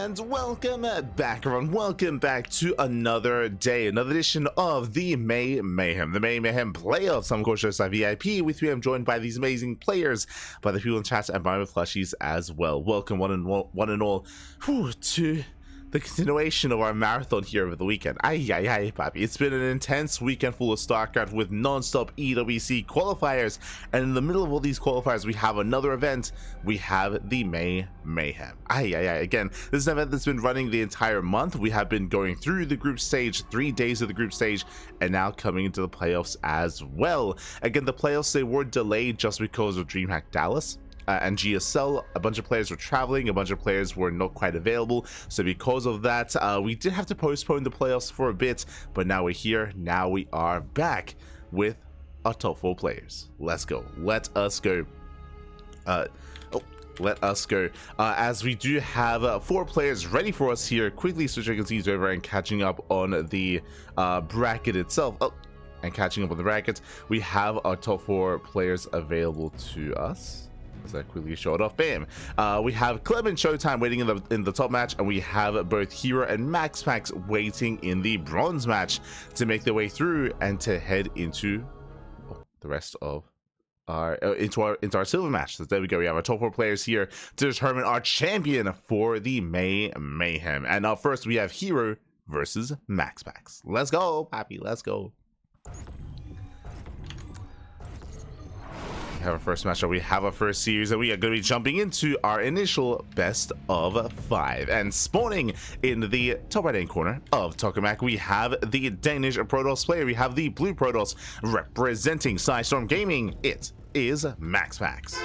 And welcome back, everyone. Welcome back to another day, another edition of the May Mayhem, the May Mayhem playoffs. I'm Coach VIP. With me, I'm joined by these amazing players, by the people in chat, and by my plushies as well. Welcome, one and all, to the continuation of our marathon here over the weekend. Papi. It's been an intense weekend full of StarCraft with non-stop EWC qualifiers, and in the middle of all these qualifiers, we have another event. We have the May Mayhem. Again, this is an event that's been running the entire month. We have been going through the group stage, 3 days of the group stage, and now coming into the playoffs as well. Again, the playoffs, they were delayed just because of DreamHack Dallas. And GSL, a bunch of players were traveling, a bunch of players were not quite available, so because of that, we did have to postpone the playoffs for a bit, but now we're here. Now we are back with our top 4 players. Let's go. Let us go. As we do have 4 players ready for us here. Quickly switching these over and catching up on the bracket itself. And catching up on the brackets, we have our top 4 players available to us. As I quickly show it off, bam. We have Clem and Showtime waiting in the top match, and we have both herO and MaxPax waiting in the bronze match to make their way through and to head into the rest of our into our silver match. So there we go. We have our top 4 players here to determine our champion for the May Mayhem. And up first, we have herO versus MaxPax. Let's go, Pappy. Let's go. Have our first matchup, we have our first series, and we are going to be jumping into our initial best of 5. And spawning in the top right hand corner of Tokamak, we have the Danish Protoss player. We have the blue Protoss representing Storm Gaming. It is MaxPax.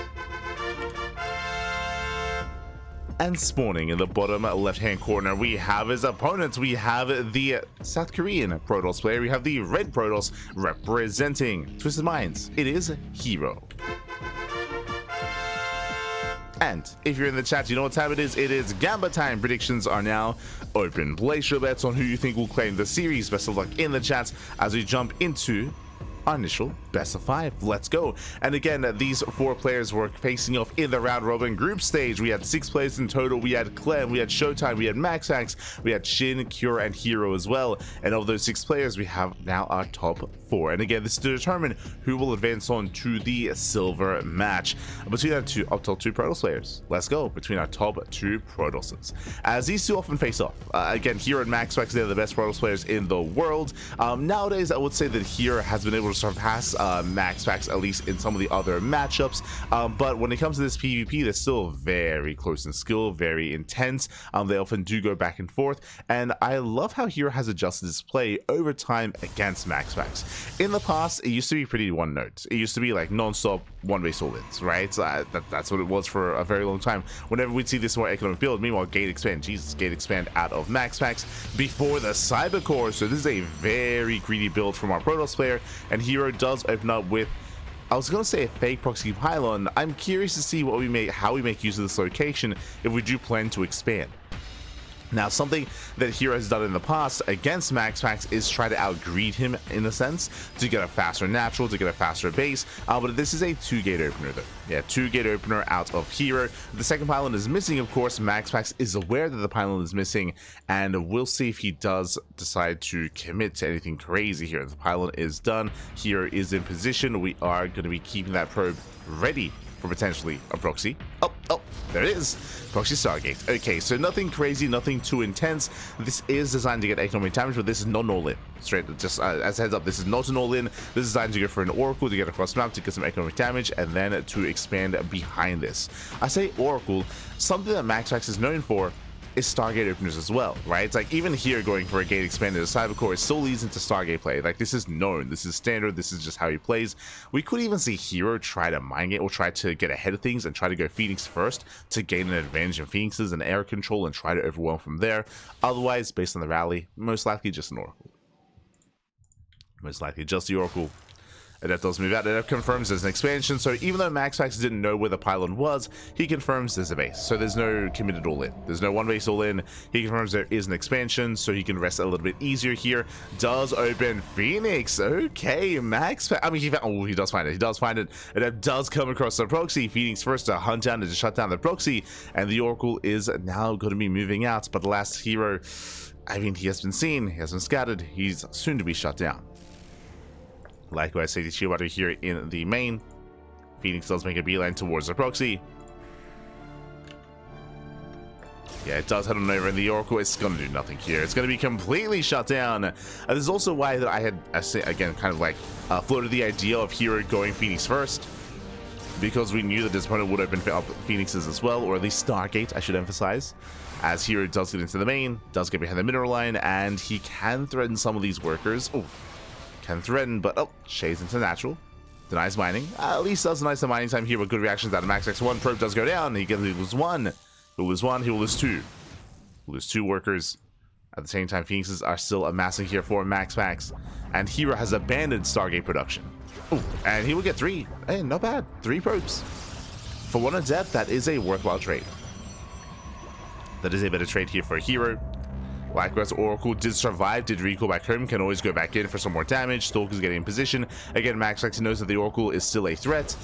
And spawning in the bottom left-hand corner, we have his opponents. We have the South Korean Protoss player. We have the red Protoss representing Twisted Minds. It is herO. And if you're in the chat, you know what time it is. It is Gamba time. Predictions are now open. Place your bets on who you think will claim the series. Best of luck in the chats as we jump into our initial best of 5. Let's go. And again, these 4 players were facing off in the round robin group stage. We had 6 players in total. We had Clem, we had Showtime, we had MaxPax, we had Shin, Cure, and herO as well. And of those 6 players, we have now our top 4. And again, this is to determine who will advance on to the silver match between our top 2 Protoss players. Let's go. Between our top 2 Protosses, as these 2 often face off. Again, herO and MaxPax, they're the best Protoss players in the world. Nowadays, I would say that herO has been able to surpass MaxPax, at least in some of the other matchups, but when it comes to this PvP, they're still very close in skill, very intense. They often do go back and forth, and I love how herO has adjusted his play over time against MaxPax. In the past, it used to be pretty one note. It used to be like non-stop one-base all-ins, right? That's what it was for a very long time. Whenever we'd see this more economic build, meanwhile, Gate Expand, Jesus, Gate Expand out of MaxPax before the Cyber Core. So this is a very greedy build from our Protoss player, and herO does open up with, I was gonna say, a fake proxy pylon. I'm curious to see how we make use of this location if we do plan to expand. Now, something that herO has done in the past against MaxPax is try to outgreed him in a sense to get a faster natural, to get a faster base, but this is a 2-gate opener though. Yeah, 2-gate opener out of herO. The second pylon is missing, of course. MaxPax is aware that the pylon is missing, and we'll see if he does decide to commit to anything crazy here. The pylon is done. herO is in position. We are going to be keeping that probe ready for potentially a proxy. Oh, there it is. Proxy Stargate. Okay, so nothing crazy, nothing too intense. This is designed to get economic damage, but this is not an all-in. Straight, just as a heads up, this is not an all-in. This is designed to go for an Oracle, to get across map, to get some economic damage, and then to expand behind this. I say Oracle, something that MaxPax is known for is Stargate openers as well, right? It's like even here going for a gate expanded Cyber Core, it still leads into Stargate play. Like, this is known, this is standard, this is just how he plays. We could even see herO try to mine it or try to get ahead of things and try to go Phoenix first to gain an advantage in Phoenixes and air control and try to overwhelm from there. Otherwise, based on the rally, most likely just an Oracle. Most likely just the Oracle. Adept does move out. Adept confirms there's an expansion, so even though MaxPax didn't know where the pylon was, he confirms there's a base. So there's no committed all in. There's no one base all in. He confirms there is an expansion, so he can rest a little bit easier here. Does open Phoenix. Okay, MaxPax. I mean, he does find it. He does find it. Adept does come across the proxy. Phoenix first to hunt down and to shut down the proxy, and the Oracle is now going to be moving out. But the last herO, I mean, he has been seen. He has been scattered. He's soon to be shut down. Likewise, Sadie Chihuahua here in the main. Phoenix does make a beeline towards the proxy. Yeah, it does head on over, and the Oracle is going to do nothing here. It's going to be completely shut down. This is also why that I had, again, kind of like floated the idea of herO going Phoenix first, because we knew that this opponent would open up Phoenixes as well, or at least Stargate, I should emphasize, as herO does get into the main, does get behind the mineral line, and he can threaten some of these workers. Oh, can threaten, but shades into natural. Denies mining. At least does deny some mining time here with good reactions out of MaxPax. One probe does go down. He can lose one. He'll lose one. He will lose two. He'll lose two workers. At the same time, Phoenixes are still amassing here for MaxPax. And herO has abandoned Stargate production. Ooh, and he will get three. Hey, not bad. 3 probes. For one Adept, that is a worthwhile trade. That is a better trade here for herO. Likewise, Oracle did survive, did recall back home, can always go back in for some more damage. Stalker's getting in position. Again, MaxPax knows that the Oracle is still a threat.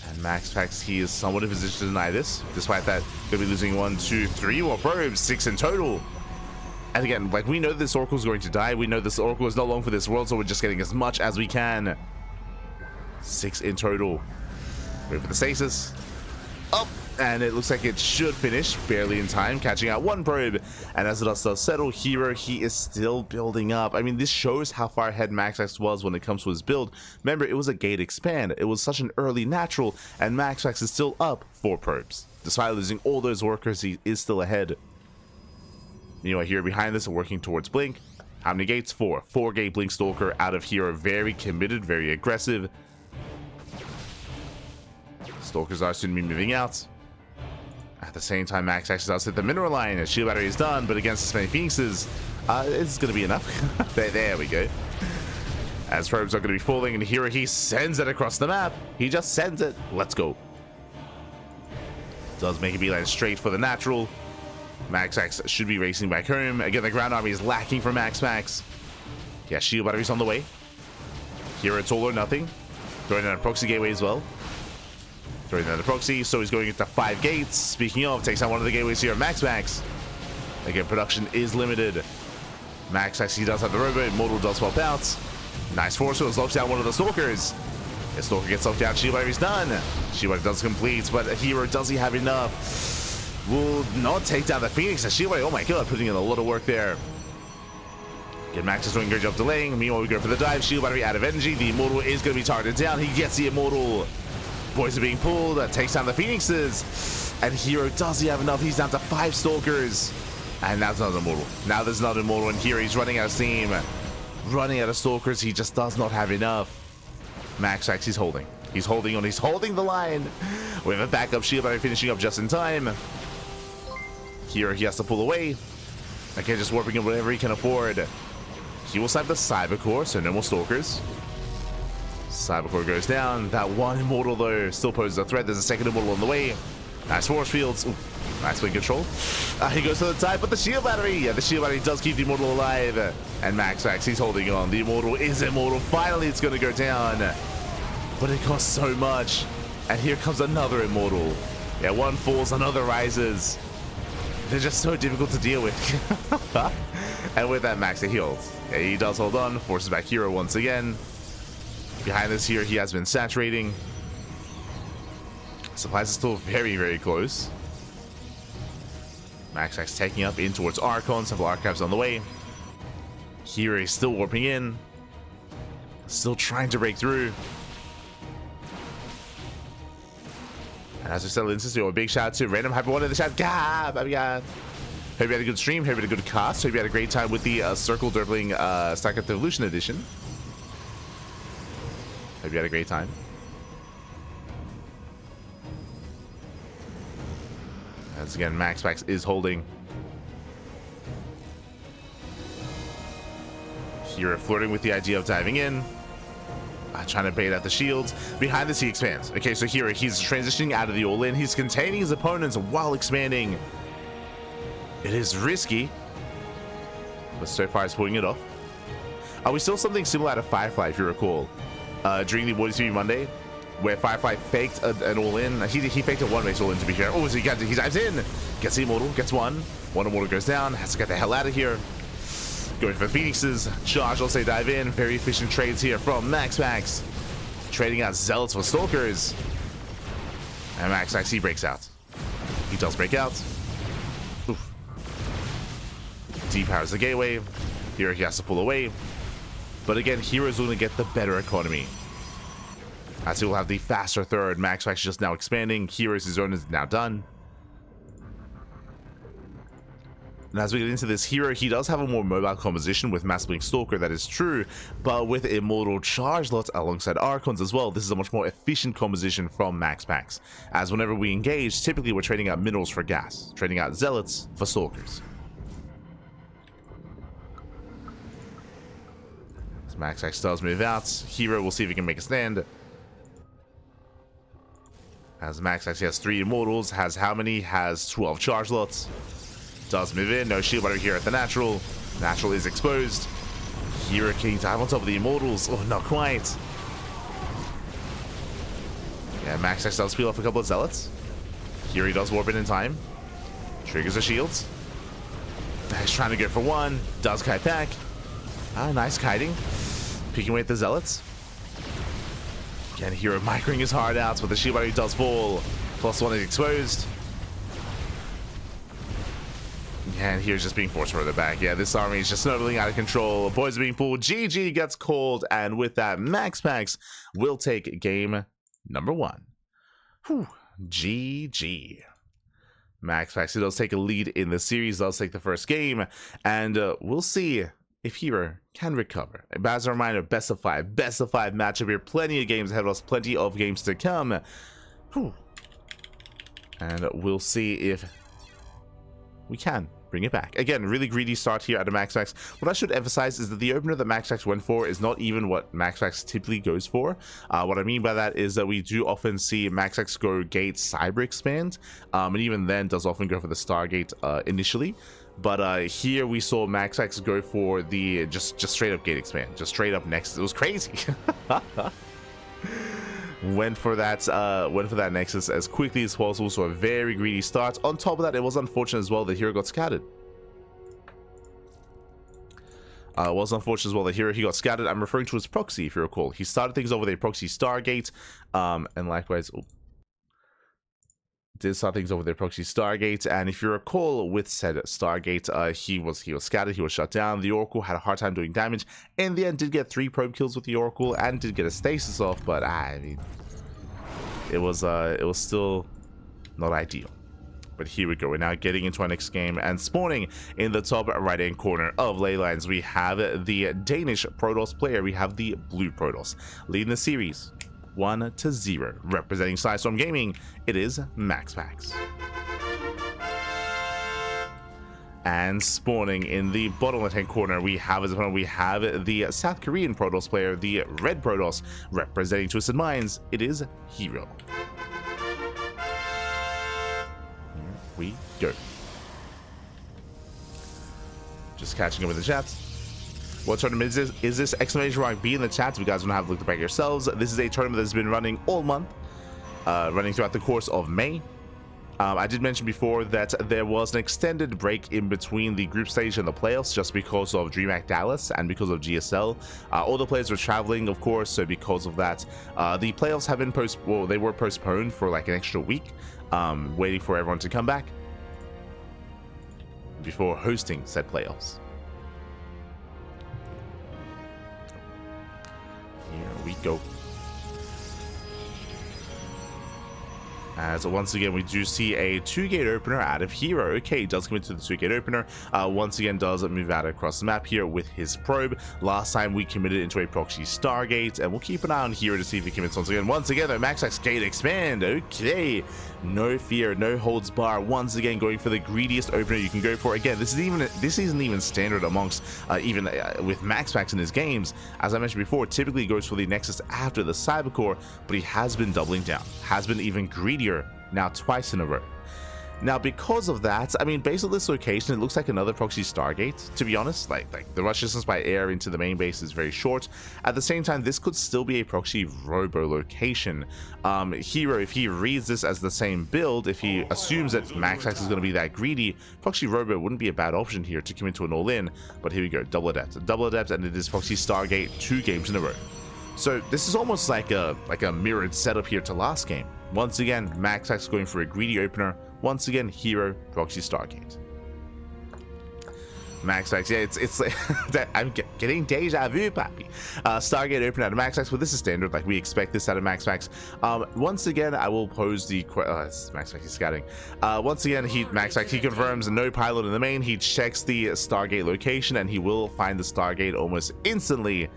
And MaxPax, he is somewhat in position to deny this. Despite that, he'll be losing 1, 2, 3 more probes, 6 in total. And again, like, we know this Oracle is going to die. We know this Oracle is not long for this world, so we're just getting as much as we can. 6 in total. Wait for the stasis. Up. And it looks like it should finish barely in time, catching out 1 probe. And as the dust does settle, herO, he is still building up. I mean, this shows how far ahead MaxPax was when it comes to his build. Remember, it was a gate expand. It was such an early natural, and MaxPax is still up 4 probes. Despite losing all those workers, he is still ahead. Meanwhile, here behind this, working towards Blink. How many gates? 4. 4 gate Blink Stalker out of herO. Very committed, very aggressive. Stalkers are soon to be moving out. At the same time, MaxPax does hit the mineral line. His shield battery is done, but against this many Phoenixes, it's going to be enough. there we go. As probes are going to be falling, and herO, he sends it across the map. He just sends it. Let's go. Does make a beeline straight for the natural. MaxPax should be racing back home. Again, the ground army is lacking for MaxPax. Yeah, shield battery's on the way. herO, it's all or nothing. Throwing in a proxy gateway as well. Throwing down the proxy, so he's going into 5 gates. Speaking of, takes out one of the gateways here of MaxPax. Again, production is limited. MaxPax, he does have the robot. Immortal does swap out. Nice force field, locks down one of the Stalkers. The Stalker gets locked down. Shield battery's done. Shield battery does complete, but herO, does he have enough? Will not take down the Phoenix. The shield battery, oh my god, putting in a lot of work there. Again, Max is doing a good job delaying. Meanwhile, we go for the dive. Shield battery out of energy. The Immortal is going to be targeted down. He gets the Immortal. Boys are being pulled. That takes down the Phoenixes. And herO, does he have enough? He's down to 5 Stalkers. And now there's not Immortal. Now there's not Immortal. And herO, he's running out of steam. Running out of Stalkers. He just does not have enough. MaxPax, he's holding. He's holding on. He's holding the line. We have a backup shield battery finishing up just in time. herO, he has to pull away. Again, just warping in whatever he can afford. He will snipe the Cyber Core, so no more Stalkers. Cyber Core goes down. That one Immortal, though, still poses a threat. There's a second Immortal on the way. Nice force fields. Ooh, nice wing control. He goes to the dive, but the shield battery. Yeah, the shield battery does keep the Immortal alive. And MaxPax, he's holding on. The Immortal is Immortal. Finally, it's going to go down. But it costs so much. And here comes another Immortal. Yeah, one falls, another rises. They're just so difficult to deal with. And with that, Max, he heals. Yeah, he does hold on. Forces back herO once again. Behind this here, he has been saturating. Supplies are still very, very close. MaxPax taking up in towards Archon. Several Archives on the way. herO is still warping in. Still trying to break through. And as we settle into this, a big shout out to Random Hyper One in the chat. Gab! Hope you had a good stream. Hope you had a good cast. Hope you had a great time with the Circle Duckling StarCraft Evolution Edition. Hope you had a great time. As again, MaxPax is holding. herO flirting with the idea of diving in. Trying to bait at the shields. Behind this, he expands. Okay, so here he's transitioning out of the all-in. He's containing his opponents while expanding. It is risky, but so far he's pulling it off. We saw something similar out of Firefly, if you recall, during the World TV Monday, where Firefly faked an all-in. He faked a one-base all-in, to be fair. Oh, so he dives in, gets the immortal, gets one immortal goes down, has to get the hell out of here. Going for Phoenixes, charge, also dive in. Very efficient trades here from MaxPax. Trading out Zealots for Stalkers. And MaxPax, he breaks out. He does break out. Oof. Depowers the gateway. Here he has to pull away. But again, hero's going to get the better economy, as he will have the faster third. MaxPax just now expanding. Hero's zone is now done. And as we get into this hero, he does have a more mobile composition with Mass Blink Stalker, that is true, but with Immortal Charge Lot alongside Archons as well, this is a much more efficient composition from MaxPax, as whenever we engage, typically we're trading out minerals for gas, trading out Zealots for Stalkers. As MaxPax does move out, hero will see if he can make a stand. As MaxPax, he has 3 Immortals, has how many? Has 12 Charge Lots. Does move in, no shield over here at the natural. Natural is exposed. Hero can dive on top of the Immortals. Oh, not quite. Yeah, MaxPax does peel off a couple of Zealots. Here he does warp in time. Triggers the shields. He's trying to go for one. Does kite back. Nice kiting. Peeking away at the Zealots. Again, Hero microing his heart out, but the shield battery does fall. +1 is exposed. And here's just being forced further back. Yeah, this army is just snowballing out of control. Boys are being pulled. GG gets called. And with that, MaxPax will take game number 1. Whew. GG. MaxPax, who does take a lead in the series, does take the first game. And we'll see if Hero can recover. As a reminder, best of 5 matchup here. Plenty of games ahead of us. Plenty of games to come. Whew. And we'll see if we can bring it back. Again, really greedy start here at a MaxPax. What I should emphasize is that the opener that MaxPax went for is not even what MaxPax typically goes for. What I mean by that is that we do often see MaxPax go Gate Cyber Expand, and even then does often go for the Stargate initially. But here we saw MaxPax go for the just straight up Gate Expand, just straight up Nexus. It was crazy. Went for that Nexus as quickly as possible, so a very greedy start. On top of that, it was unfortunate as well that Hero got scattered. It was unfortunate as well that he got scattered. I'm referring to his proxy, if you recall. He started things over with a proxy Stargate, and likewise did start things over their proxy Stargate. And if you recall, with said Stargate, he was scattered, he was shut down. The Oracle had a hard time doing damage. In the end, did get 3 probe kills with the Oracle and did get a stasis off, but I mean, it was still not ideal. But here we go. We're now getting into our next game, and spawning in the top right hand corner of Leylines, we have the Danish Protoss player. We have the blue Protoss leading the series 1-0. Representing Sidestorm Gaming, it is MaxPax. And spawning in the bottom left hand corner, we have the South Korean Protoss player, the red Protoss. Representing Twisted Minds, it is herO. We go. Just catching up with the chat. What tournament is this? Exclamation mark B in the chat if you guys want to have a look back yourselves. This is a tournament that's been running all month, running throughout the course of May. I did mention before that there was an extended break in between the group stage and the playoffs just because of DreamHack Dallas and because of GSL. All the players were traveling, of course, so because of that, the playoffs have been they were postponed for like an extra week, waiting for everyone to come back before hosting said playoffs. Here we go. As once again, we do see a 2-gate opener out of herO. Okay, he does commit to the 2-gate opener. Once again, does move out across the map here with his probe. Last time we committed into a proxy Stargate, and we'll keep an eye on herO to see if he commits once again. Once again, the MaxPax gate expand. Okay, no fear, no holds bar. Once again, going for the greediest opener you can go for. Again, this isn't even standard amongst with MaxPax in his games. As I mentioned before, typically he goes for the Nexus after the Cybercore, but he has been doubling down, has been even greedier now twice in a row. Now, because of that, I mean, based on this location, it looks like another proxy Stargate, to be honest. Like the rush distance by air into the main base is very short. At the same time, this could still be a proxy robo location. herO, if he reads this as the same build, if he assumes that MaxPax is going to be that greedy, proxy robo wouldn't be a bad option here to commit to an all-in. But here we go, double adept, and it is proxy Stargate 2 games in a row. So this is almost like a mirrored setup here to last game. Once again, MaxPax going for a greedy opener. Once again, herO, proxy Stargate. MaxPax, yeah, it's that I'm getting deja vu, papi. Stargate open out of MaxPax, but this is standard. Like, we expect this out of MaxPax. Once again, I will pose the MaxPax is scouting. Once again, MaxPax, he confirms no pylon in the main. He checks the Stargate location, and he will find the Stargate almost instantly,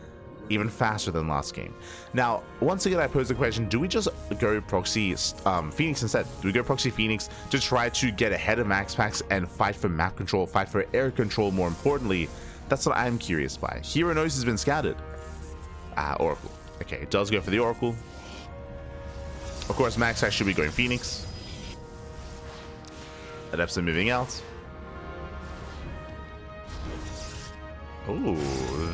even faster than last game. Now, once again, I pose the question, do we just go proxy Phoenix instead? Do we go proxy Phoenix to try to get ahead of MaxPax and fight for map control, fight for air control more importantly? That's what I'm curious by. herO knows has been scouted. Oracle. Okay, it does go for the Oracle. Of course, MaxPax should be going Phoenix. Adepts are moving out. Oh,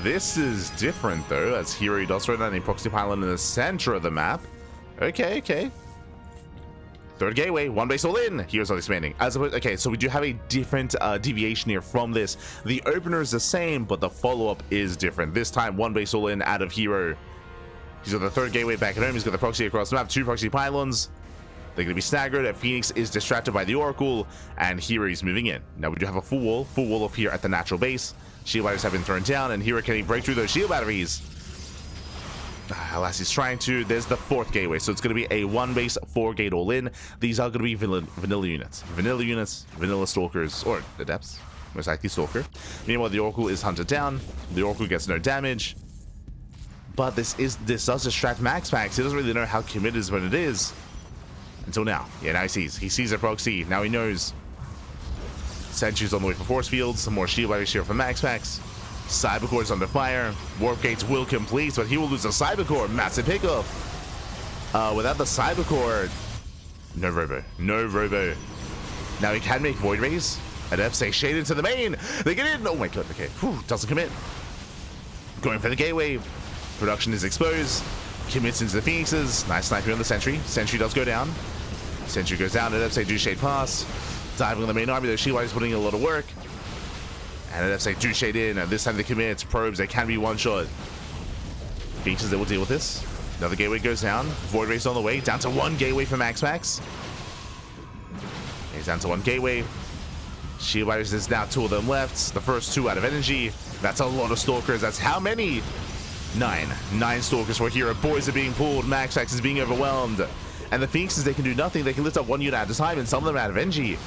this is different though, as herO does throw down a proxy pylon in the center of the map. Okay. Third gateway, 1 base all in. Here's not expanding. As opposed, okay, so we do have a different deviation here from this. The opener is the same, but the follow-up is different. This time, 1 base all in out of herO. He's got the third gateway back at home. He's got the proxy across the map, 2 proxy pylons. They're going to be staggered. Phoenix is distracted by the Oracle, and herO is moving in. Now we do have a full wall up here at the natural base. Shield batteries have been thrown down, and herO can he break through those shield batteries? Alas, he's trying to. There's the 4th gateway, so it's going to be a 1 base 4 gate all in. These are going to be vanilla units, vanilla stalkers, or adepts, most likely stalker. Meanwhile, the Oracle is hunted down. The Oracle gets no damage, but this does distract MaxPax. He doesn't really know how committed is when it is until now. Yeah, now he sees a proxy. Now he knows. Sentry's on the way for force fields. Some more shield batteries here from MaxPax. Cybercore is under fire. Warp gates will complete, but he will lose the Cybercore. Massive pickup. Without the Cybercore, no robo. Now he can make void rays. Adepts say shade into the main. They get in. Oh my god. Okay. Whew, doesn't commit. Going for the gateway. Production is exposed. Commits into the Phoenixes. Nice sniping on the Sentry. Sentry does go down. Sentry goes down. Adepts say do shade pass. Diving on the main army, though Shield is putting in a lot of work. And Adepts say do shade in, and this time they commit. Probes, they can be one-shot. Phoenixes, they will deal with this. Another gateway goes down. Void Race on the way. Down to 1 gateway for MaxPax. He's down to 1 gateway. Shield Riders, there's now 2 of them left. The first 2 out of energy. That's a lot of Stalkers. That's how many? 9 Stalkers for herO. Boys are being pulled. MaxPax is being overwhelmed. And the Phoenixes, they can do nothing. They can lift up 1 unit at a time, and some of them are out of NG.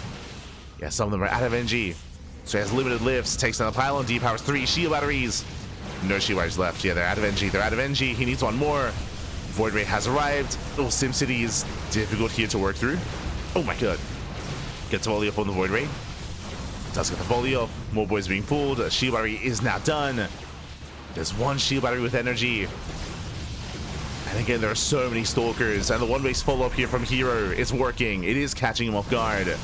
Yeah, some of them are out of NG. So he has limited lifts. Takes down the pylon. Depowers 3 shield batteries. No shield batteries left. Yeah, they're out of NG. He needs 1 more. Void Ray has arrived. Oh, SimCity is difficult here to work through. Oh my god. Gets a volley up on the Void Ray. Does get the volley up. More boys being pulled. A shield battery is now done. There's 1 shield battery with energy. And again, there are so many Stalkers, and the 1 base follow-up here from herO is working. It is catching him off guard.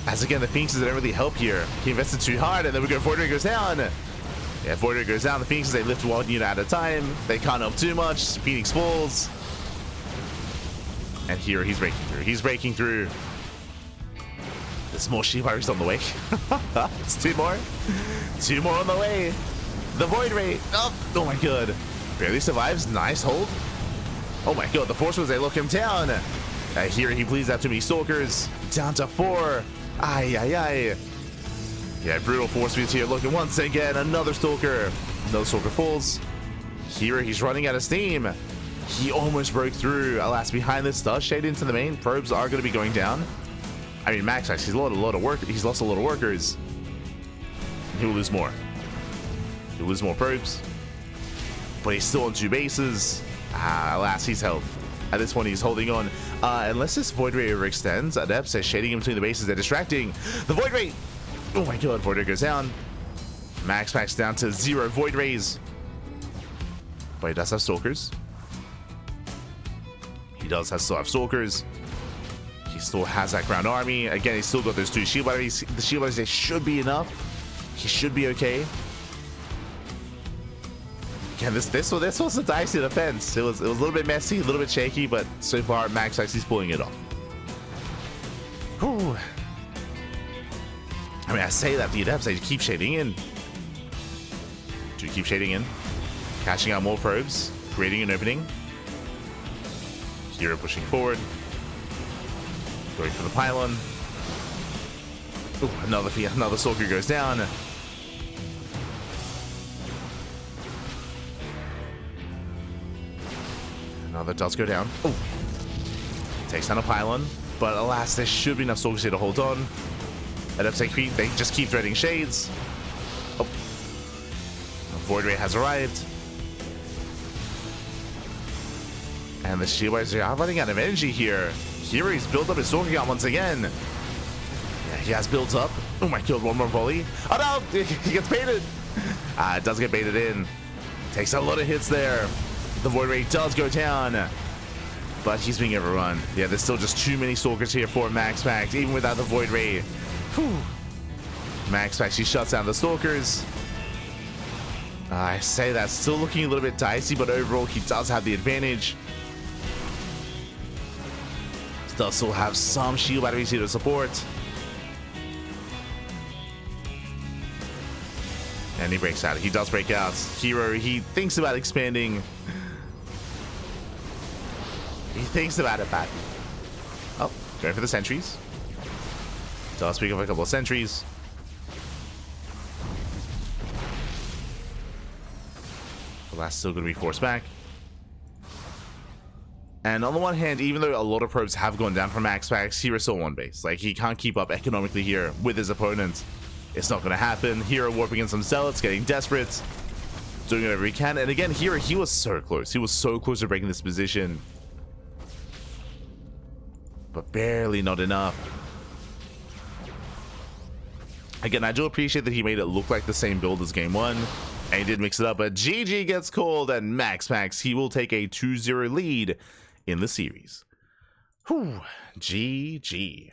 As again, the Phoenixes don't really help here. He invested too hard, and then we go, Void Ray goes down. Yeah, Void Ray goes down. The Phoenixes, they lift 1 unit at a time. They can't help too much. Phoenix falls. And herO, he's breaking through. There's more shield batteries on the way. It's 2 more. 2 more on the way. The Void Ray. Oh my god. Barely survives. Nice hold. Oh my god. The Force was, they lock him down. Here he bleeds out too many Stalkers. Down to 4. Ay. Yeah, brutal force fields here. Looking once again. Another Stalker. Another Stalker falls. Here he's running out of steam. He almost broke through. Alas, behind this does shade into the main. Probes are going to be going down. I mean, MaxPax, he's lost a lot of workers. He'll lose more. He'll lose more probes. But he's still on 2 bases. Alas, he's held. At this point, he's holding on. Unless this Void Ray overextends, Adept says shading him between the bases. They're distracting. The Void Ray! Oh my god, Void Ray goes down. MaxPax down to 0 Void Rays. But he does have Stalkers. He does still have Stalkers. He still has that ground army. Again, he's still got those 2 shield batteries. The shield batteries, they should be enough. He should be okay. Again, this was a dicey defense. It was a little bit messy, a little bit shaky, but so far, MaxPax is pulling it off. Whew. I mean, I say that the Adepts, they keep shading in. Do keep shading in. Cashing out more probes. Creating an opening. herO pushing forward. Going for the pylon. Ooh, another Stalker goes down. Another does go down. Oh, takes down a pylon, but alas, there should be enough Stalkers here to hold on. Adepts, they just keep threading shades. Oh, Void Ray has arrived. And the shield batteries are running out of energy here. herO's built up his Stalker count once again. Yeah, he has built up. Oh my god, one more volley. Oh no, he gets baited. It does get baited in. Takes a lot of hits there. The Void Ray does go down. But he's being overrun. Yeah, there's still just too many Stalkers here for MaxPax, even without the Void Ray. Whew. MaxPax, he shuts down the Stalkers. I say that's still looking a little bit dicey, but overall he does have the advantage. Does still have some shield batteries here to support. And he breaks out. He does break out. herO, he thinks about expanding. He thinks about it, but oh, going for the sentries. Does pick up a couple of sentries. The last still going to be forced back. And on the one hand, even though a lot of probes have gone down from MaxPax, hero's still on base. Like, he can't keep up economically here with his opponent. It's not going to happen. herO warping in some zealots, getting desperate, doing whatever he can. And again, herO, he was so close. He was so close to breaking this position. But barely, not enough. Again, I do appreciate that he made it look like the same build as game 1. And he did mix it up, but GG gets called, and MaxPax, he will take a 2-0 lead in the series. Whew, GG.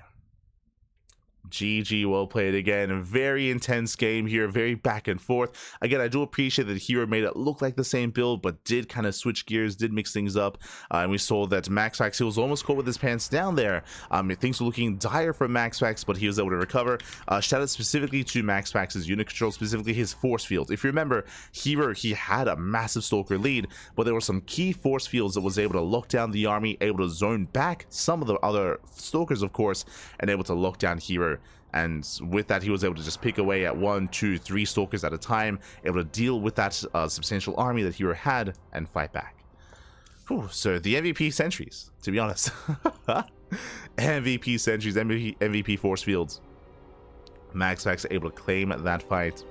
GG, well played again. A very intense game here, very back and forth. Again, I do appreciate that herO made it look like the same build, but did kind of switch gears, did mix things up. And we saw that MaxPax, he was almost caught with his pants down there. Things were looking dire for MaxPax, but he was able to recover. Shout out specifically to MaxPax's unit control, specifically his force fields. If you remember, herO, he had a massive Stalker lead, but there were some key force fields that was able to lock down the army, able to zone back some of the other Stalkers, of course, and able to lock down herO. And with that, he was able to just pick away at 1, 2, 3 Stalkers at a time, able to deal with that substantial army that herO had and fight back. Whew, so the MVP sentries, to be honest. MVP sentries, MVP force fields. MaxPax able to claim that fight.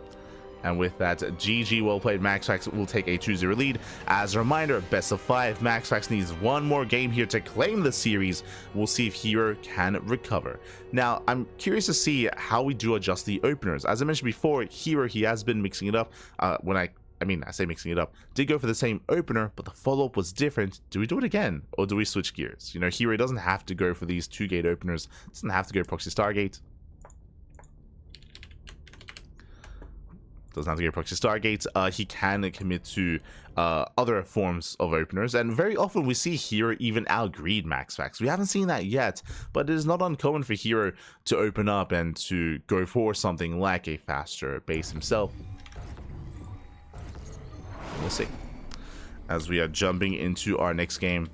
And with that, GG, well played. MaxPax will take a 2-0 lead. As a reminder, best of 5. MaxPax needs one more game here to claim the series. We'll see if herO can recover. Now, I'm curious to see how we do adjust the openers. As I mentioned before, herO, he has been mixing it up. I say mixing it up, did go for the same opener, but the follow-up was different. Do we do it again, or do we switch gears? You know, herO doesn't have to go for these 2-gate openers. Doesn't have to go proxy Stargate. Doesn't have to go proxy Stargate. He can commit to other forms of openers, and very often we see herO even outgreed MaxPax. We haven't seen that yet, but it is not uncommon for herO to open up and to go for something like a faster base himself. We'll see. As we are jumping into our next game.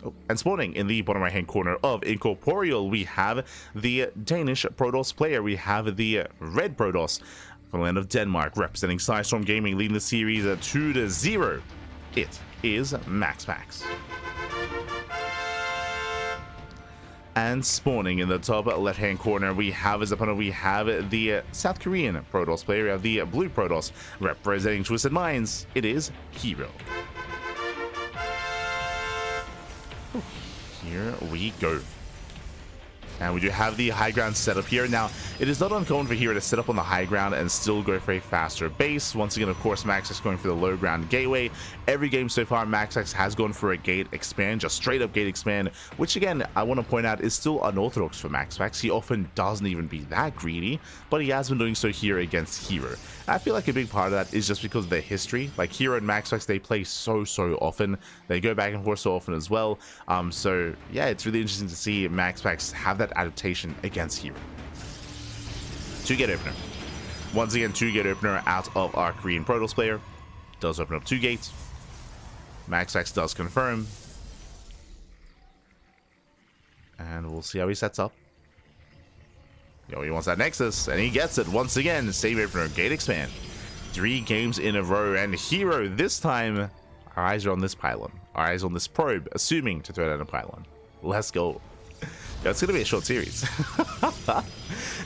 Oh, and spawning in the bottom right hand corner of Incorporeal, we have the Danish Protoss player. We have the red Protoss from the land of Denmark, representing Storm Gaming, leading the series at 2-0. It is MaxPax. And spawning in the top left-hand corner, we have his opponent. We have the South Korean Protoss player. We have the blue Protoss representing Twisted Minds. It is herO. Here we go. And we do have the high ground set up here. Now, it is not uncommon for herO to set up on the high ground and still go for a faster base. Once again, of course, MaxPax going for the low ground gateway. Every game so far, MaxPax has gone for a gate expand, just straight up gate expand, which again, I want to point out is still unorthodox for MaxPax. He often doesn't even be that greedy, but he has been doing so here against herO. I feel like a big part of that is just because of their history. Like herO and MaxPax, they play so often. They go back and forth so often as well. So yeah, it's really interesting to see MaxPax have that adaptation against herO. 2-gate opener. Once again, 2-gate opener out of our Korean Protoss player. Does open up 2 gates. MaxPax does confirm. And we'll see how he sets up. Yo, he wants that Nexus, and he gets it once again. Save opener, gate expand. 3 games in a row, and herO, this time, our eyes are on this pylon. Our eyes on this probe, assuming to throw down a pylon. Let's go. Yo, it's gonna be a short series.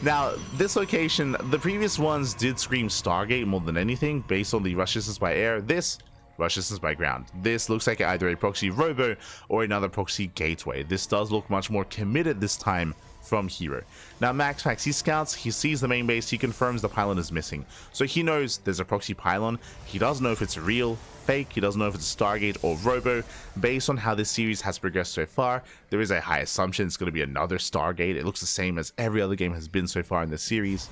Now, this location, the previous ones did scream Stargate more than anything, based on the rush distance by air. This, rush distance by ground. This looks like either a proxy robo or another proxy gateway. This does look much more committed this time from herO. Now, MaxPax, he scouts, he sees the main base, he confirms the pylon is missing. So he knows there's a proxy pylon. He doesn't know if it's real, fake, he doesn't know if it's a Stargate or robo. Based on how this series has progressed so far, there is a high assumption it's going to be another Stargate. It looks the same as every other game has been so far in this series.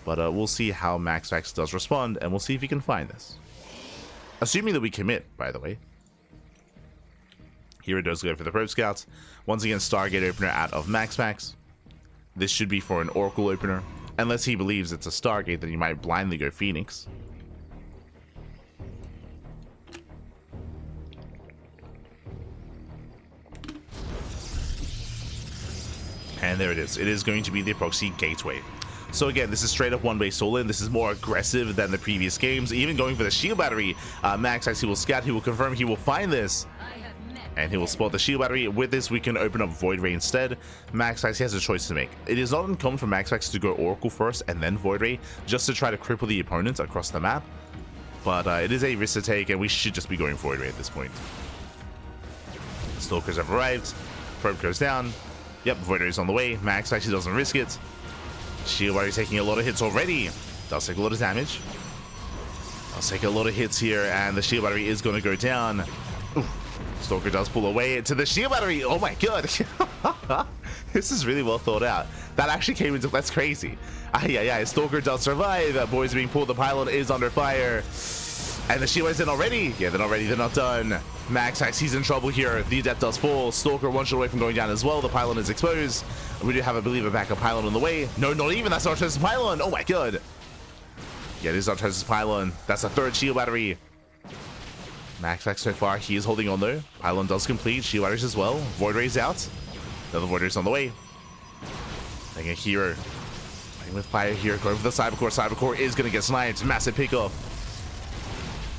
But we'll see how MaxPax does respond, and we'll see if he can find this. Assuming that we commit, by the way. herO does go for the probe scouts. Once again, Stargate opener out of MaxPax. This should be for an Oracle opener. Unless he believes it's a Stargate, then he might blindly go Phoenix. And there it is. It is going to be the proxy gateway. So again, this is straight up one base all in. This is more aggressive than the previous games. Even going for the shield battery. MaxPax, he will scout, he will confirm, he will find this. And he will spot the shield battery. With this, we can open up Void Ray instead. MaxPax, he has a choice to make. It is not uncommon for MaxPax to go Oracle first and then Void Ray, just to try to cripple the opponent across the map. But it is a risk to take, and we should just be going Void Ray at this point. Stalkers have arrived. Probe goes down. Yep, Void Ray's on the way. MaxPax, he doesn't risk it. Shield battery taking a lot of hits already. Does take a lot of damage. Does take a lot of hits here, and the shield battery is going to go down. Ooh. Stalker does pull away to the shield battery. Oh my god. This is really well thought out. That actually came into... That's crazy. Yeah. Stalker does survive. Boys being pulled. The pylon is under fire. And the shield is in already. Yeah, they're not ready. They're not done. MaxPax, he's in trouble here. The Adept does fall. Stalker one shot away from going down as well. The pylon is exposed. We do have, I believe, a backup pylon on the way. No, not even. That's Artosis pylon. Oh my god. Yeah, it is Artosis pylon. That's a 3rd shield battery. MaxPax so far, he is holding on though. Pylon does complete. Shield batteries as well. Void Ray's out. Another Void Ray's on the way. Taking a herO. Playing with fire here. Going for the Cybercore. Cybercore is going to get sniped. Massive pickoff.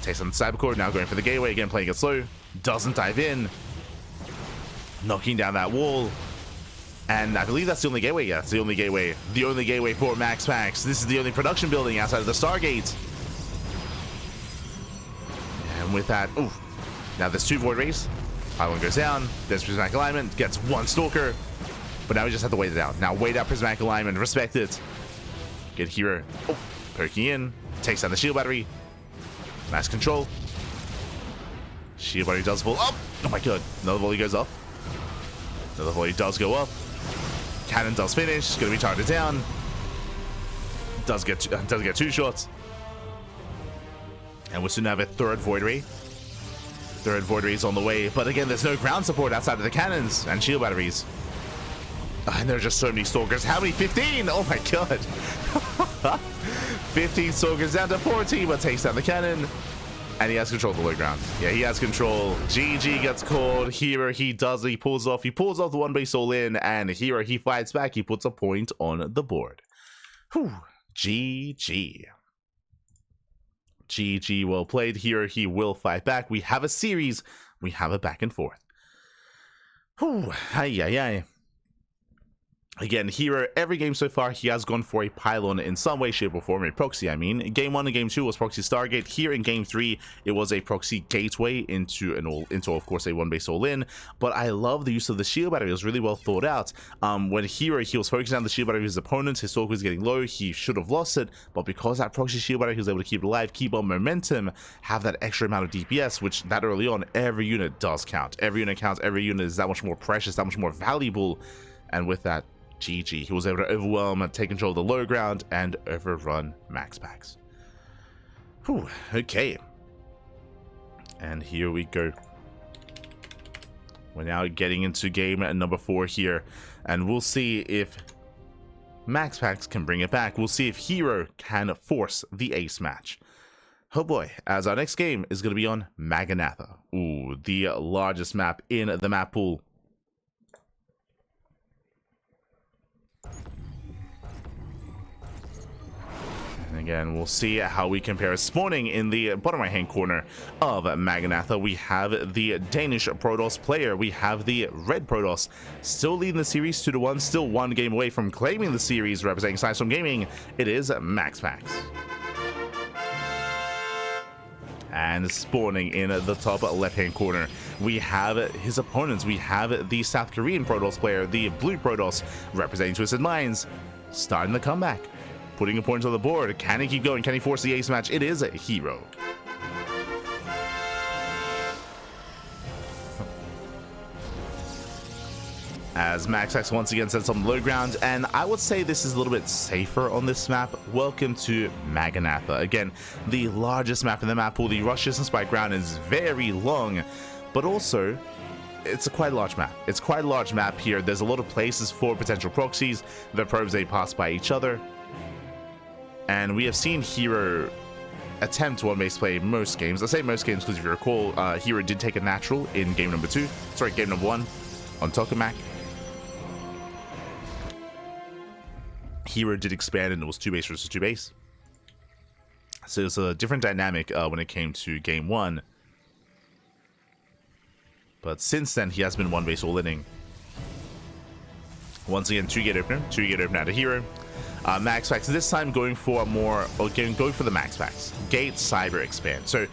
Takes on the Cybercore. Now going for the gateway. Again, playing it slow. Doesn't dive in. Knocking down that wall. And I believe that's the only gateway. Yeah, it's the only gateway. The only gateway for MaxPax. This is the only production building outside of the Stargate. And with that, ooh, now there's 2 Void Rays. Pylon goes down. There's Prismatic Alignment. Gets 1 Stalker. But now we just have to wait it out. Now wait out Prismatic Alignment. Respect it. Get herO. Oh, poking in. Takes down the shield battery. Mass control. Shield battery does fall up. Oh my god. Another volley goes up. Another volley does go up. Cannon does finish. Gonna be targeted down. Does get 2 shots. And we'll soon have a 3rd Void Ray. 3rd Void Ray is on the way. But again, there's no ground support outside of the cannons and shield batteries. And there are just so many Stalkers. How many? 15! Oh my god. 15 Stalkers down to 14, but takes down the cannon. And he has control of the low ground. Yeah, he has control. GG gets called. herO, he pulls off the 1 base all in. And herO, he fights back. He puts a point on the board. Whew. GG. GG, well played. herO, he will fight back. We have a series. We have a back and forth. Whew. Ay. Again, herO, every game so far, he has gone for a pylon in some way, shape, or form, a proxy, I mean. Game 1 and Game 2 was proxy Stargate. Here in Game 3, it was a proxy gateway into, of course, a one-base all-in. But I love the use of the shield battery. It was really well thought out. When herO, he was focusing on the shield battery of his opponents, his sword was getting low, he should have lost it. But because that proxy shield battery, he was able to keep it alive, keep on momentum, have that extra amount of DPS, which that early on, every unit does count. Every unit counts, every unit is that much more precious, that much more valuable. And with that, GG, he was able to overwhelm and take control of the low ground and overrun MaxPax. Whew, okay. And here we go. We're now getting into game number 4 here, and we'll see if MaxPax can bring it back. We'll see if herO can force the ace match. Oh boy, as our next game is going to be on Maganatha. Ooh, the largest map in the map pool. Again, we'll see how we compare. Spawning in the bottom right hand corner of Maganatha, we have the Danish Protoss player. We have the red Protoss, still leading the series 2-1, still one game away from claiming the series. Representing Sidestorm Gaming, it is MaxPax. And spawning in the top left hand corner, we have his opponents. We have the South Korean Protoss player, the blue Protoss, representing Twisted Minds, starting the comeback. Putting a point on the board. Can he keep going? Can he force the ace match? It is a herO. As MaxPax once again sets on the low ground, and I would say this is a little bit safer on this map. Welcome to Maganatha. Again, the largest map in the map pool. The rush distance by ground is very long, but also it's a quite large map. It's quite a large map here. There's a lot of places for potential proxies. The probes, they pass by each other. And we have seen herO attempt one-base play most games. I say most games because if you recall, herO did take a natural in game number 1 on Tokamak. herO did expand and it was 2-base versus 2-base. So it's a different dynamic when it came to game 1. But since then, he has been one-base all-inning. Once again, 2-gate opener out of herO. MaxPax this time going for going for the MaxPax gate cyber expand. So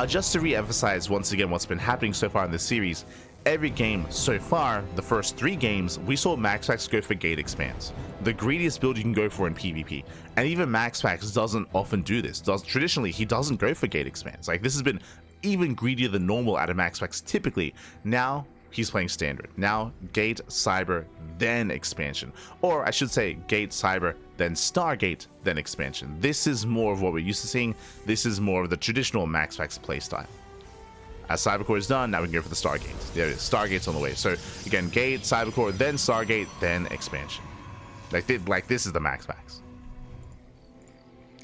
just to re-emphasize once again what's been happening so far in this series, every game so far, the first 3 games, we saw MaxPax go for gate expands, the greediest build you can go for in PvP. And even MaxPax doesn't often do this. Traditionally, he doesn't go for gate expands. Like, this has been even greedier than normal out of MaxPax typically. Now he's playing standard. Now gate, cyber, then expansion. Or I should say gate, cyber, then Stargate, then expansion. This is more of what we're used to seeing. This is more of the traditional MaxPax playstyle. As Cybercore is done, now we can go for the Stargate. There it is. Stargate's on the way. So again, gate, Cybercore, then Stargate, then expansion. Like this is the MaxPax.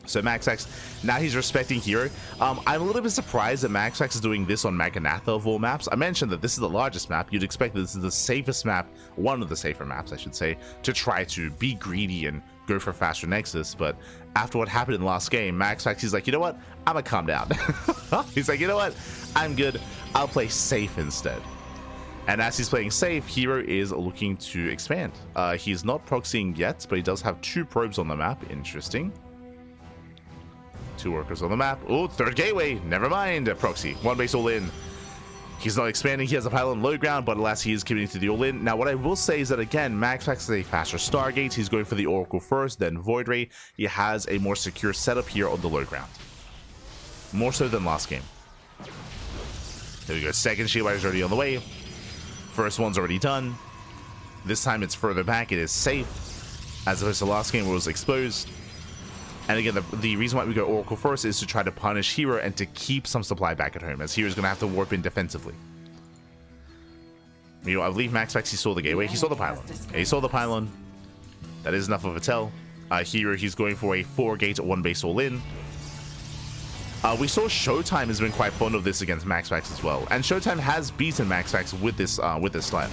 So MaxPax, now he's respecting herO. I'm a little bit surprised that MaxPax is doing this on Maganatha of all maps. I mentioned that this is the largest map. You'd expect that this is the safest map, one of the safer maps, I should say, to try to be greedy and go for faster Nexus. But after what happened in the last game, MaxPax, he's like, you know what? I'm gonna calm down. He's like, you know what? I'm good. I'll play safe instead. And as he's playing safe, herO is looking to expand. He's not proxying yet, but he does have 2 probes on the map. Interesting. 2 workers on the map. Oh, 3rd gateway. Never mind. Proxy. 1-base all-in. He's not expanding. He has a pylon low ground, but alas, he is committing to the all-in. Now, what I will say is that, again, MaxPax is a faster Stargate. He's going for the Oracle first, then Void Ray. He has a more secure setup here on the low ground. More so than last game. There we go. 2nd shield is already on the way. 1st one's already done. This time it's further back. It is safe, as opposed to last game where it was exposed. And again, the reason why we go Oracle first is to try to punish herO and to keep some supply back at home, as herO's going to have to warp in defensively. You know, I believe MaxPax, he saw the gateway. He saw the pylon. He saw the pylon. That is enough of a tell. herO, he's going for a 4-gate 1-base all-in. We saw Showtime has been quite fond of this against MaxPax as well. And Showtime has beaten MaxPax with this style.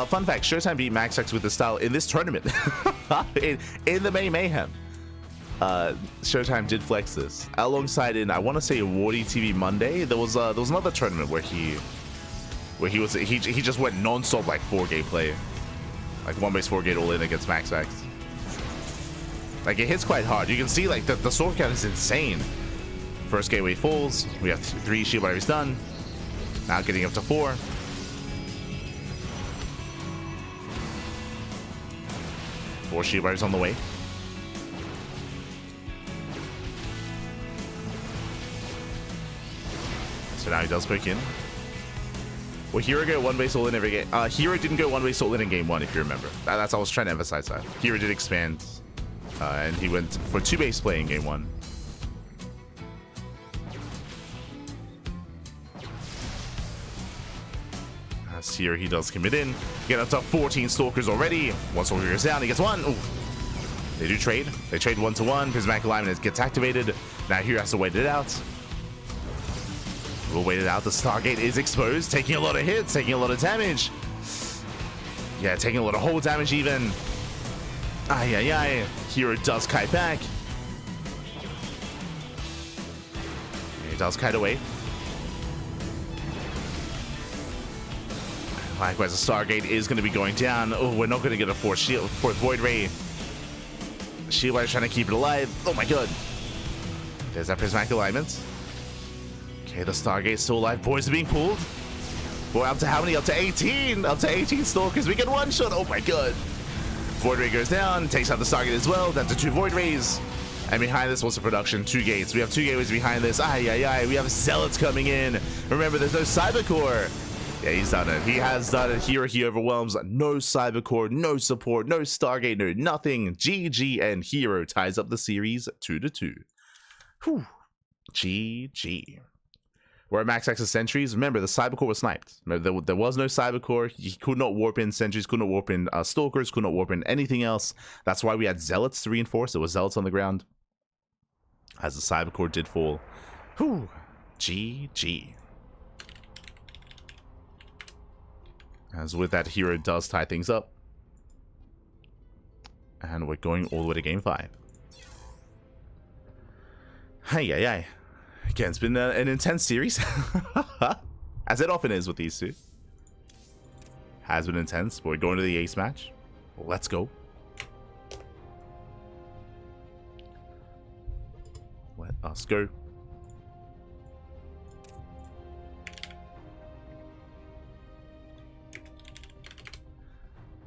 Fun fact, Showtime beat MaxPax with this style in this tournament. in the May Mayhem. Showtime did flex this alongside in, I want to say, Awardy TV Monday. There was another tournament where he just went non-stop like 4 gate play, like 1 base 4 gate all in against MaxPax. Like it hits quite hard. You can see like the sword count is insane. First gateway falls. We have 3 shield batteries done. Now getting up to 4. Four shield batteries on the way. So now he does poke in. Well, herO go 1 base all in every game. herO didn't go 1 base all in game 1, if you remember. That's I was trying to emphasize that. herO did expand, and he went for 2 base play in game 1. As here he does commit in. Get up to 14 stalkers already. 1 stalker goes down. He gets 1. Ooh. They do trade. They trade 1-to-1. Prismatic alignment gets activated. Now here has to wait it out. We'll wait it out. The Stargate is exposed, taking a lot of hits, taking a lot of damage. Yeah, taking a lot of whole damage even. Ay, ay, ay. herO does kite back. He does kite away. Likewise, the Stargate is going to be going down. Oh, we're not going to get a fourth Void Ray. Shield is trying to keep it alive. Oh my god. There's that Prismatic alignment. Okay, the Stargate's still alive. Boys are being pulled. Boy, up to how many? Up to 18. Up to 18 stalkers. We get 1 shot. Oh my god. Void Ray goes down. Takes out the Stargate as well. Down to 2 Void Rays. And behind this was the production. 2 gates. We have 2 gateways behind this. Ay, ay, ay. We have Zealots coming in. Remember, there's no Cybercore. Yeah, he's done it. He has done it. Here he overwhelms. No Cybercore, no support, no Stargate, no nothing. GG, and herO ties up the series 2-2. Whew. GG. We're at MaxPax's sentries. Remember, the Cybercore was sniped. Remember, there was no Cybercore. He could not warp in sentries, could not warp in stalkers, could not warp in anything else. That's why we had Zealots to reinforce. There was Zealots on the ground. As the Cybercore did fall. Whew. GG. As with that, herO does tie things up. And we're going all the way to game 5. Hey, ay, ay. Again, it's been an intense series. As it often is with these two. Has been intense, but we're going to the ace match. Let's go. Let us go.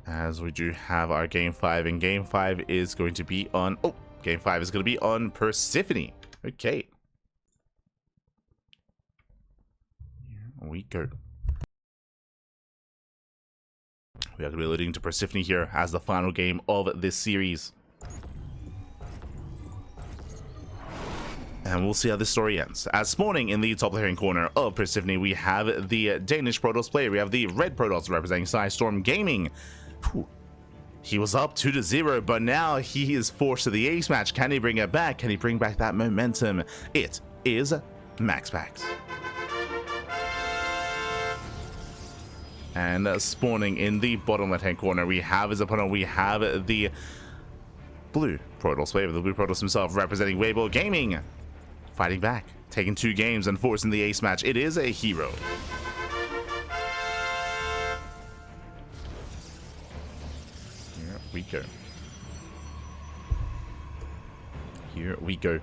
As we do have our game 5, and game 5 is going to be on... Oh, game 5 is going to be on Persephone. Okay. Here we go. We are going to be alluding to Persephone here as the final game of this series. And we'll see how this story ends. As spawning in the top left-hand corner of Persephone, we have the Danish Protoss player. We have the red Protoss representing Storm Gaming. Whew. He was up 2-0, but now he is forced to the ace match. Can he bring it back? Can he bring back that momentum? It is MaxPax. And spawning in the bottom left-hand corner, we have his opponent. We have the blue Protoss player, the blue Protoss himself, representing Weibo Gaming. Fighting back, taking 2 games and forcing the ace match. It is a herO. We go. Here we go.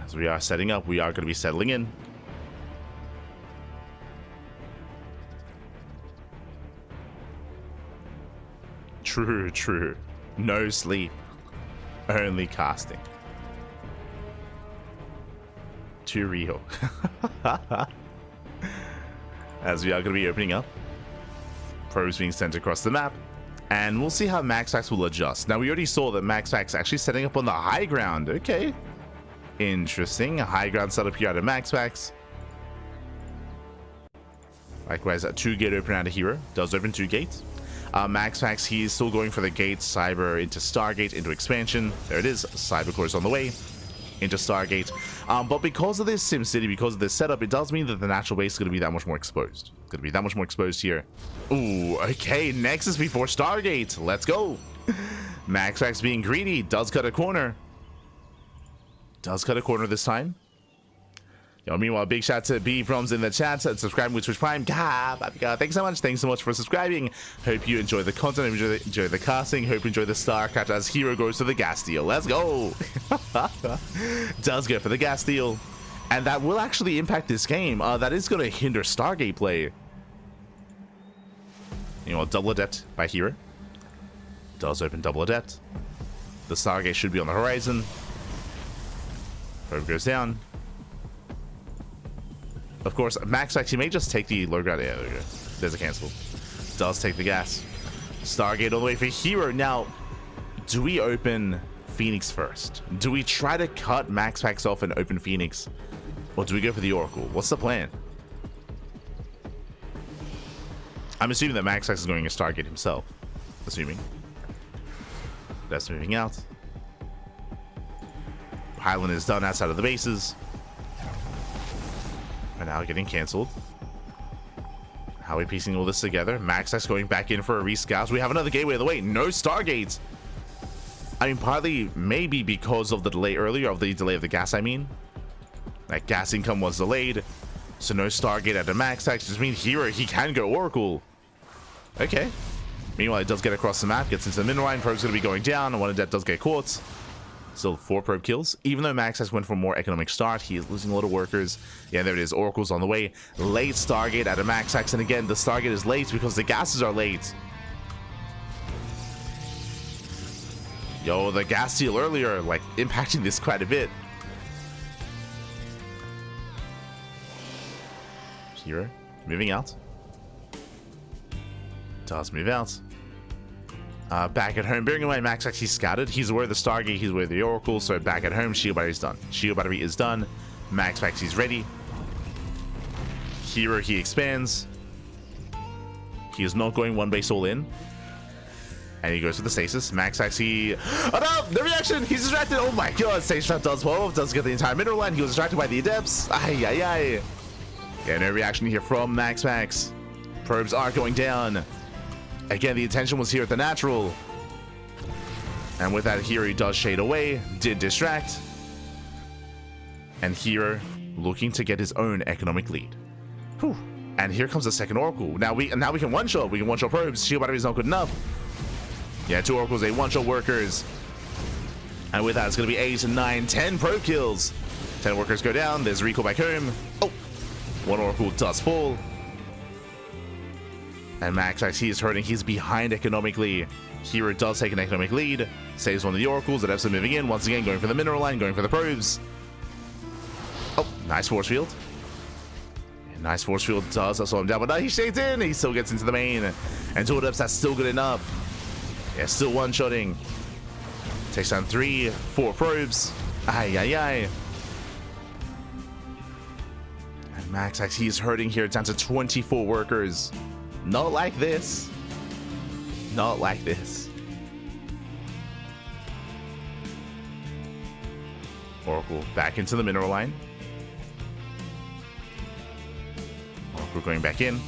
As we are setting up, we are going to be settling in. True, true. No sleep. Only casting. Too real. As we are going to be opening up. Probes being sent across the map. And we'll see how MaxPax will adjust. Now, we already saw that MaxPax actually setting up on the high ground. Okay. Interesting. A high ground setup here out of MaxPax. Likewise, a 2-gate open out of herO. Does open 2 gates. MaxPax, he's still going for the gates. Cyber into Stargate, into expansion. There it is. Cybercore is on the way. Into Stargate. But because of this SimCity, because of this setup, it does mean that the natural base is going to be that much more exposed. It's going to be that much more exposed here. Ooh, okay. Nexus before Stargate. Let's go. MaxPax being greedy does cut a corner. Does cut a corner this time. Yo, meanwhile, big shout to B Proms in the chat and subscribing with Twitch Prime. Thanks so much. Thanks so much for subscribing. Hope you enjoy the content, enjoy the casting. Hope you enjoy the StarCraft as herO goes for the gas steal. Let's go. Does go for the gas steal. And that will actually impact this game. That is going to hinder Stargate play. You know, double adept by herO. Does open double adept. The Stargate should be on the horizon. Probe goes down. Of course, MaxPax, he may just take the low ground. Yeah, there we go. There's a cancel. Does take the gas. Stargate all the way for herO. Now, do we open Phoenix first? Do we try to cut MaxPax off and open Phoenix? Or do we go for the Oracle? What's the plan? I'm assuming that MaxPax is going to Stargate himself. Assuming. That's moving out. Pylon is done outside of the bases. And now getting cancelled. How are we piecing all this together? MaxPax going back in for a rescout. We have another gateway of the way. No Stargates. I mean, partly maybe because of the delay earlier, of the delay of the gas, I mean. That gas income was delayed. So no Stargate at the MaxPax. Just means herO, he can go Oracle. Okay. Meanwhile, it does get across the map. Gets into the middle line. Probe's going to be going down. One of that does get caught. Still 4 probe kills. Even though MaxPax went for a more economic start, he is losing a lot of workers. Yeah, there it is. Oracle's on the way. Late Stargate at a MaxPax. And again, the Stargate is late because the gases are late. Yo, the gas steal earlier, like, impacting this quite a bit. herO moving out. Does move out. Back at home, bearing in mind MaxPax, he's scattered. He's aware of the Stargate, he's aware of the Oracle, so back at home, shield battery is done. Shield battery is done. MaxPax, he's ready. herO, he expands. He is not going one base all in. And he goes for the stasis. MaxPax, he... Oh no! The reaction! He's distracted! Oh my god! Stasis trap does well. Does get the entire mineral line. He was distracted by the adepts. Ay, ay, ay. Yeah, no reaction here from MaxPax. Probes are going down. Again, the attention was here at the natural. And with that, herO does shade away. Did distract. And herO looking to get his own economic lead. Whew. And here comes the second Oracle. Now we can one-shot. We can one-shot probes. Shield battery is not good enough. Yeah, 2 Oracles, they one-shot workers. And with that, it's going to be 8, 9, 10 probe kills. 10 workers go down. There's a recall back home. Oh, 1 Oracle does fall. And MaxPax, he is hurting. He's behind economically. herO does take an economic lead. Saves one of the Oracles. The devs are moving in. Once again, going for the mineral line, going for the probes. Oh, nice force field. Yeah, nice force field does slow him down. But no, he shades in. He still gets into the main. And 2 devs, that's still good enough. Yeah, still one-shotting. Takes down 3, 4 probes. Ay, ay, ay. And MaxPax, he's hurting here. Down to 24 workers. Not like this. Not like this. Oracle back into the mineral line. Oracle going back in.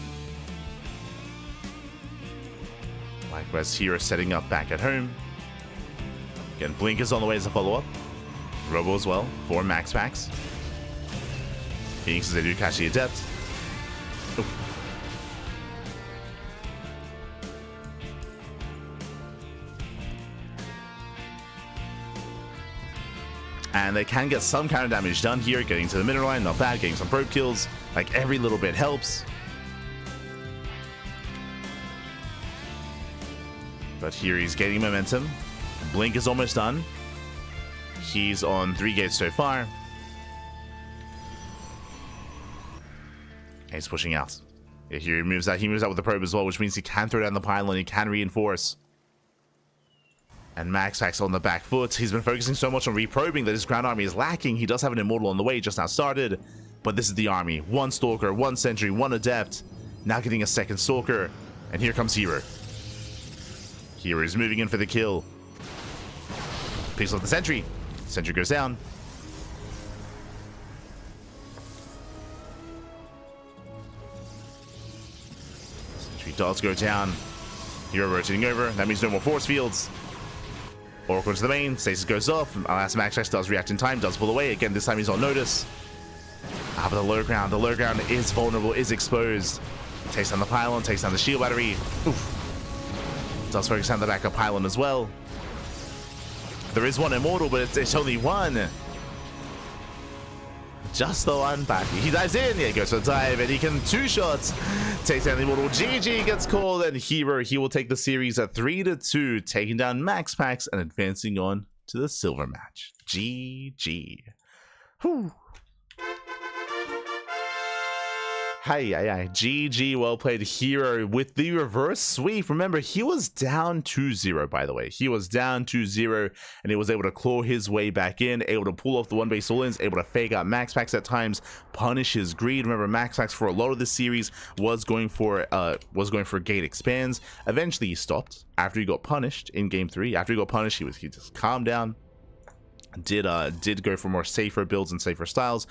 Likewise, here setting up back at home. Again, Blink is on the way as a follow-up. Robo as well for MaxPax. Phoenix as they do catch the adept. Ooh. And they can get some counter damage done here, getting to the mineral line, not bad, getting some probe kills. Like, every little bit helps. But here he's getting momentum. Blink is almost done. He's on 3 gates so far. And he's pushing out. Yeah, here he moves out. He moves out with the probe as well, which means he can throw down the pylon. He can reinforce. And MaxPax on the back foot. He's been focusing so much on reprobing that his ground army is lacking. He does have an immortal on the way, just now started. But this is the army. 1 stalker, 1 sentry, 1 adept. Now getting a second stalker. And here comes herO. herO is moving in for the kill. Picks up the sentry. Sentry goes down. Sentry does go down. herO rotating over. That means no more force fields. Oracle into the main, stasis goes off, as MaxPax does react in time, does pull away, again this time he's on notice. But the low ground is vulnerable, is exposed. Takes down the pylon, takes down the shield battery. Oof. Does focus on the backup pylon as well. There is one immortal, but it's only one. Just the one back. He dives in, yeah, he goes for the dive, and he can 2 shots. Takes down the immortal. GG gets called, and herO, he will take the series at 3-2, taking down MaxPax and advancing on to the silver match. GG. Whew. Hi. GG, well played herO with the reverse sweep. Remember, he was down 2-0, by the way. He was down 2-0, and he was able to claw his way back in, able to pull off the one-base all-ins, able to fake out MaxPax at times, punish his greed. Remember, MaxPax for a lot of this series was going for gate expands. Eventually, he stopped after he got punished in game 3. After he got punished, he just calmed down. Did go for more safer builds and safer styles.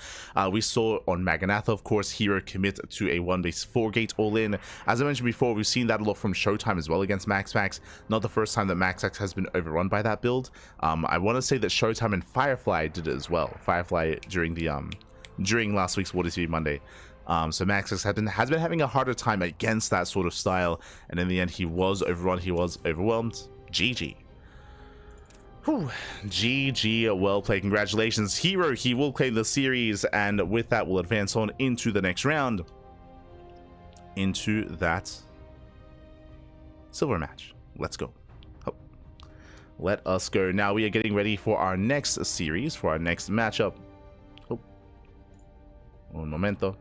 We saw on Maganatha, of course, herO commit to a 1-base 4-gate all-in. As I mentioned before, we've seen that a lot from Showtime as well against MaxPax. Not the first time that MaxPax has been overrun by that build. I want to say that Showtime and Firefly did it as well. Firefly during last week's Water TV Monday. So MaxPax has been having a harder time against that sort of style, and in the end, he was overrun. He was overwhelmed. GG. Whew. GG, well played. Congratulations, herO. He will claim the series, and with that, we'll advance on into the next round, into that silver match. Let's go. Oh. Let us go. Now we are getting ready for our next series, for our next matchup. Oh. Un momento.